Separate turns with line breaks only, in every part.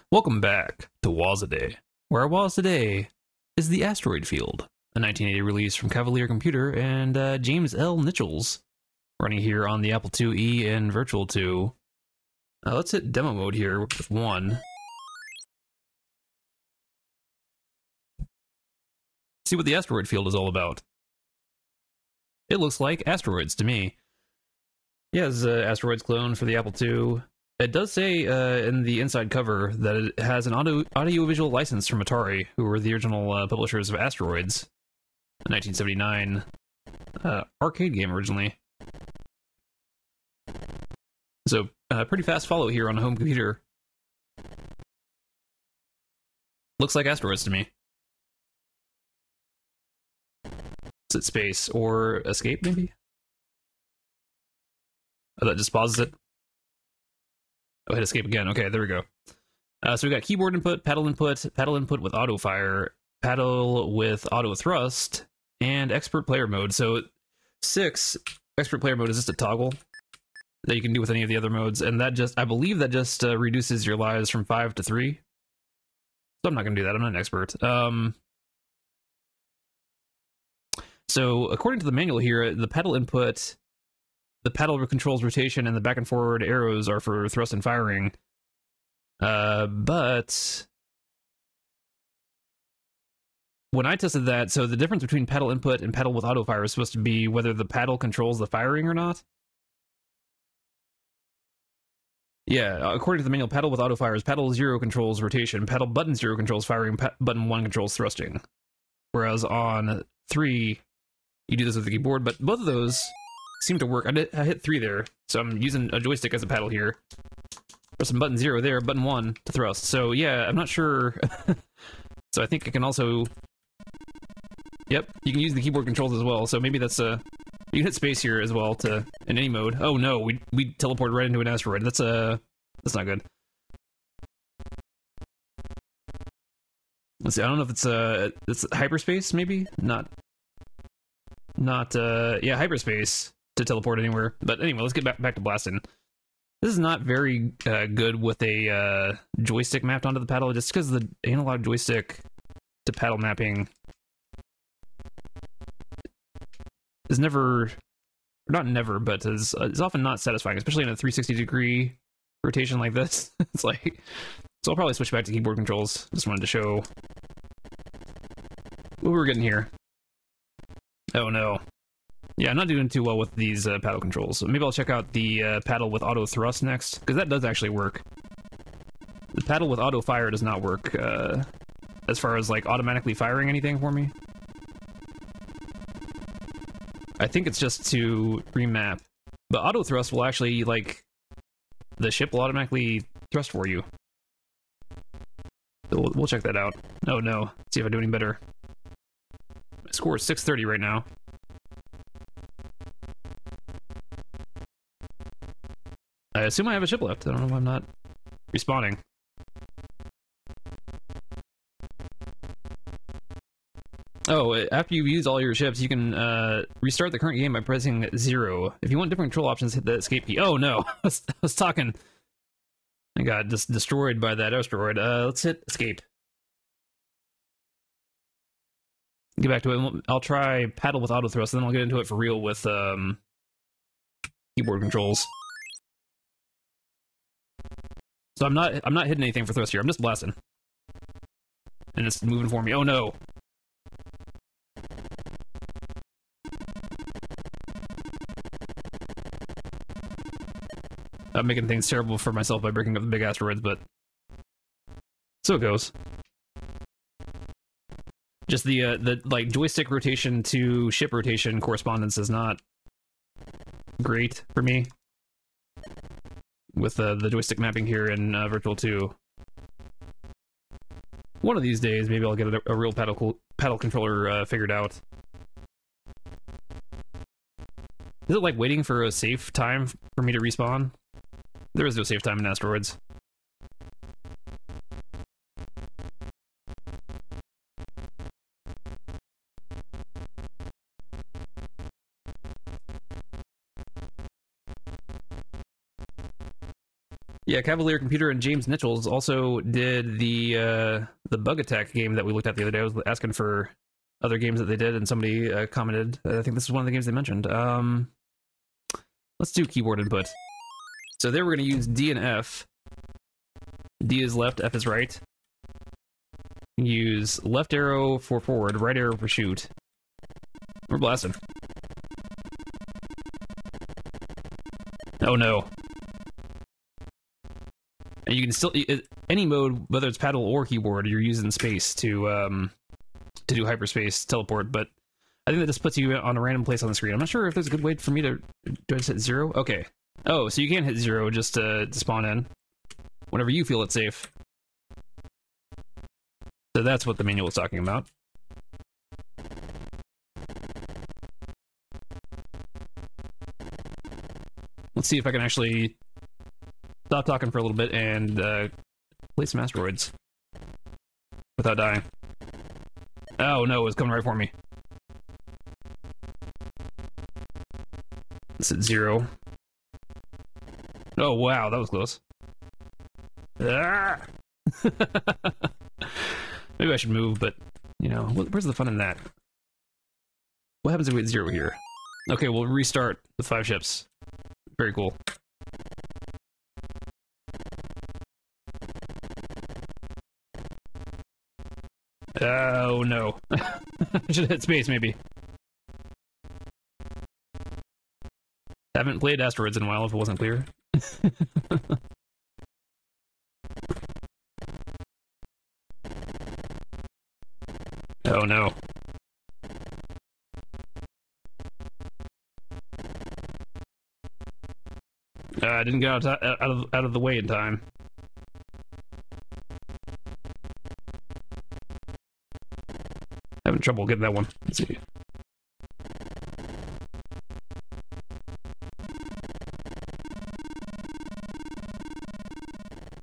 Welcome back to Wazaday, where our Waz today is the Asteroid Field, a 1980 release from Cavalier Computer and James L. Nichols, running here on the Apple IIe and Virtual 2. Let's hit demo mode here with 1. See what the Asteroid Field is all about. It looks like Asteroids to me. Yeah, it's an Asteroids clone for the Apple II. It does say in the inside cover that it has an audio-visual license from Atari, who were the original publishers of Asteroids, a 1979 arcade game originally. So, pretty fast follow here on a home computer. Looks like Asteroids to me. Exit space or escape, maybe? Oh, that just pauses it. Oh, hit escape again. Okay, there we go. So we got keyboard input, paddle input with auto fire, paddle with auto thrust, and expert player mode. So 6, expert player mode is just a toggle that you can do with any of the other modes, and that just, I believe that just reduces your lives from 5 to 3. So I'm not going to do that. I'm not an expert. So according to the manual here, the paddle input, the paddle controls rotation, and the back and forward arrows are for thrust and firing. But when I tested that, so the difference between paddle input and paddle with auto fire is supposed to be whether the paddle controls the firing or not. Yeah, according to the manual, paddle with auto fire is paddle 0 controls rotation, paddle button 0 controls firing, button 1 controls thrusting. Whereas on 3, you do this with the keyboard, but both of those seem to work. I hit 3 there, so I'm using a joystick as a paddle here. Pressing button 0 there, button 1 to thrust. So yeah, I'm not sure. So I think I can also... Yep, you can use the keyboard controls as well, so maybe that's a... You can hit space here as well to in any mode. Oh no, we teleported right into an asteroid. That's not good. Let's see, I don't know if it's hyperspace, maybe? Not yeah, hyperspace to teleport anywhere. But anyway, let's get back to blasting. This is not very good with a joystick mapped onto the paddle, just because the analog joystick to paddle mapping is never, or not never, but is often not satisfying, especially in a 360-degree rotation like this. It's like, so I'll probably switch back to keyboard controls. Just wanted to show what we were getting here. Oh no. Yeah, I'm not doing too well with these paddle controls. So maybe I'll check out the paddle with auto thrust next, because that does actually work. The paddle with auto fire does not work as far as like automatically firing anything for me. I think it's just to remap. But auto thrust will actually, like, the ship will automatically thrust for you. So we'll check that out. Oh no, see if I do any better. My score is 630 right now. I assume I have a ship left. I don't know if I'm not respawning. Oh, after you've used all your ships, you can restart the current game by pressing 0. If you want different control options, hit the escape key. Oh no, I was talking. I got just destroyed by that asteroid. Let's hit escape. Get back to it. I'll try paddle with auto thrust, and then I'll get into it for real with keyboard controls. So I'm not hitting anything for thrust here. I'm just blasting, and it's moving for me. Oh no. I'm making things terrible for myself by breaking up the big asteroids, but so it goes. Just the like joystick rotation to ship rotation correspondence is not great for me with the joystick mapping here in Virtual 2. One of these days, maybe I'll get a real paddle controller figured out. Is it like waiting for a safe time for me to respawn? There is no safe time in Asteroids. Yeah, Cavalier Computer and James Nichols also did the Bug Attack game that we looked at the other day. I was asking for other games that they did, and somebody commented. I think this is one of the games they mentioned. Let's do keyboard input. So there we're going to use D and F. D is left, F is right. Use left arrow for forward, right arrow for shoot. We're blasting. Oh no. And you can still, any mode, whether it's paddle or keyboard, you're using space to do hyperspace teleport, but I think that just puts you on a random place on the screen. I'm not sure if there's a good way for me to, do I just hit 0? Okay. Oh, so you can hit 0 just to spawn in, whenever you feel it's safe. So that's what the manual is talking about. Let's see if I can actually stop talking for a little bit and play some asteroids without dying. Oh no, it was coming right for me. It's at 0. Oh wow, that was close. Ah! Maybe I should move, but you know, where's the fun in that? What happens if we hit 0 here? Okay, we'll restart with 5 ships. Very cool. Oh no. I should have hit space, maybe. Haven't played Asteroids in a while, if it wasn't clear. Oh no. I didn't get out of the way in time. Having trouble getting that one. Let's see.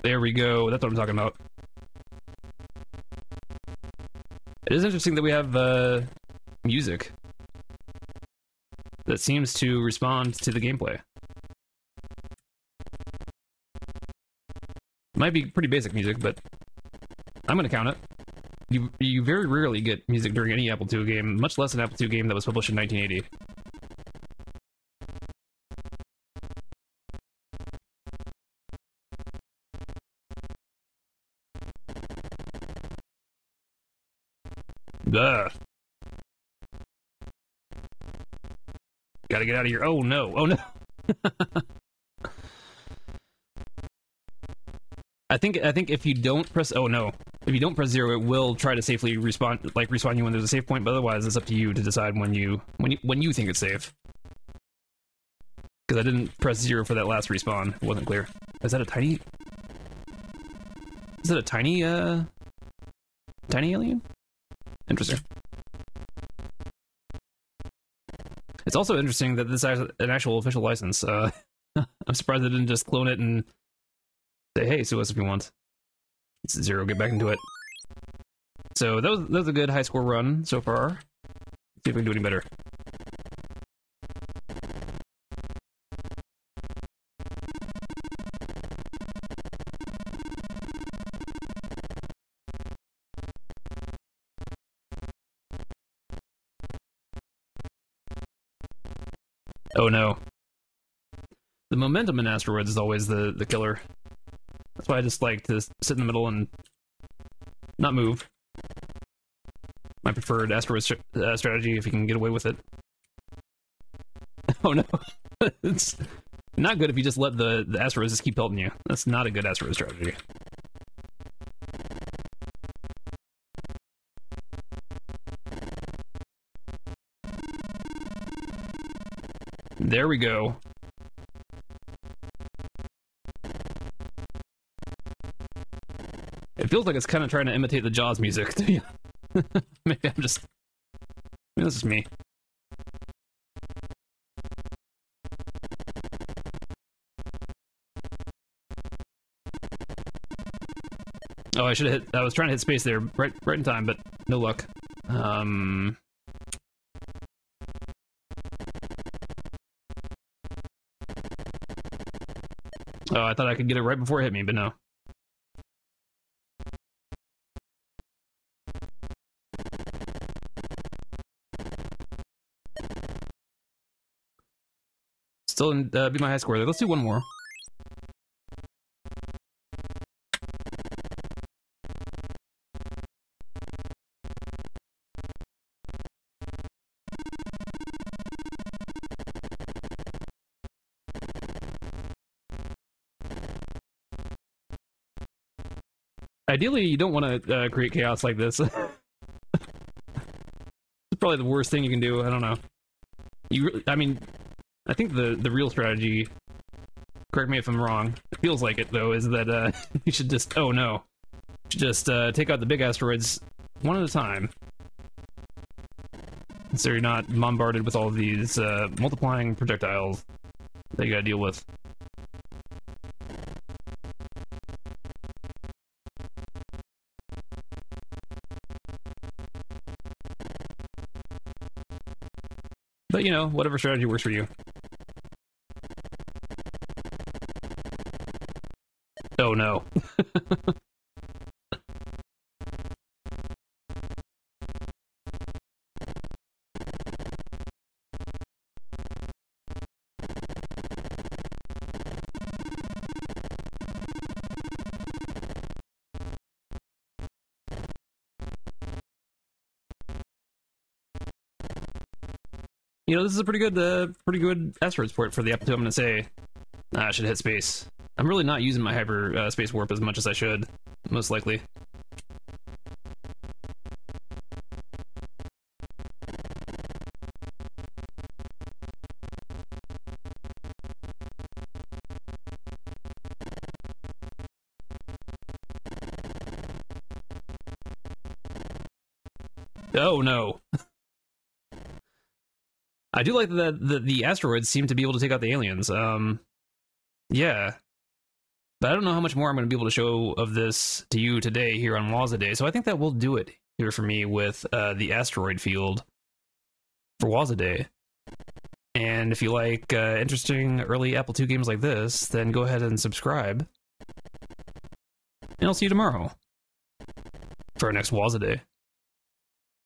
There we go. That's what I'm talking about. It is interesting that we have music that seems to respond to the gameplay. Might be pretty basic music, but I'm gonna count it. You very rarely get music during any Apple II game, much less an Apple II game that was published in 1980. Ugh. Gotta get out of here. Oh no, oh no. I think if you don't press, oh no, if you don't press 0, it will try to safely respawn you when there's a save point. But otherwise, it's up to you to decide when you think it's safe. Because I didn't press 0 for that last respawn. It wasn't clear. Is that a tiny? Is it a tiny alien? Interesting. It's also interesting that this is an actual official license. I'm surprised they didn't just clone it and say, hey, sue us if you want. It's 0, get back into it. So that was a good high score run so far. Let's see if we can do any better. Oh no. The momentum in Asteroids is always the killer. That's why I just like to sit in the middle and not move. My preferred Asteroid strategy, if you can get away with it. Oh no. It's not good if you just let the asteroids just keep pelting you. That's not a good Asteroid strategy. There we go. It feels like it's kind of trying to imitate the Jaws music. Maybe I'm just... Maybe this is me. Oh, I should have hit... I was trying to hit space there right in time, but no luck. Oh, I thought I could get it right before it hit me, but no. Still beat my high score there. Let's do one more. Ideally, you don't want to create chaos like this. It's probably the worst thing you can do. I don't know. I mean, I think the real strategy, correct me if I'm wrong, it feels like it though, is that you should just, oh no, you should just take out the big asteroids one at a time. So you're not bombarded with all of these multiplying projectiles that you gotta deal with. But, you know, whatever strategy works for you. Oh, no. You know, this is a pretty good asteroid port for the Apple II. I'm gonna say I should hit space. I'm really not using my hyper space warp as much as I should, most likely. Oh no. I do like that the asteroids seem to be able to take out the aliens. Yeah. But I don't know how much more I'm going to be able to show of this to you today here on Waza Day, so I think that will do it here for me with the Asteroid Field for Waza Day. And if you like interesting early Apple II games like this, then go ahead and subscribe. And I'll see you tomorrow for our next Waza Day.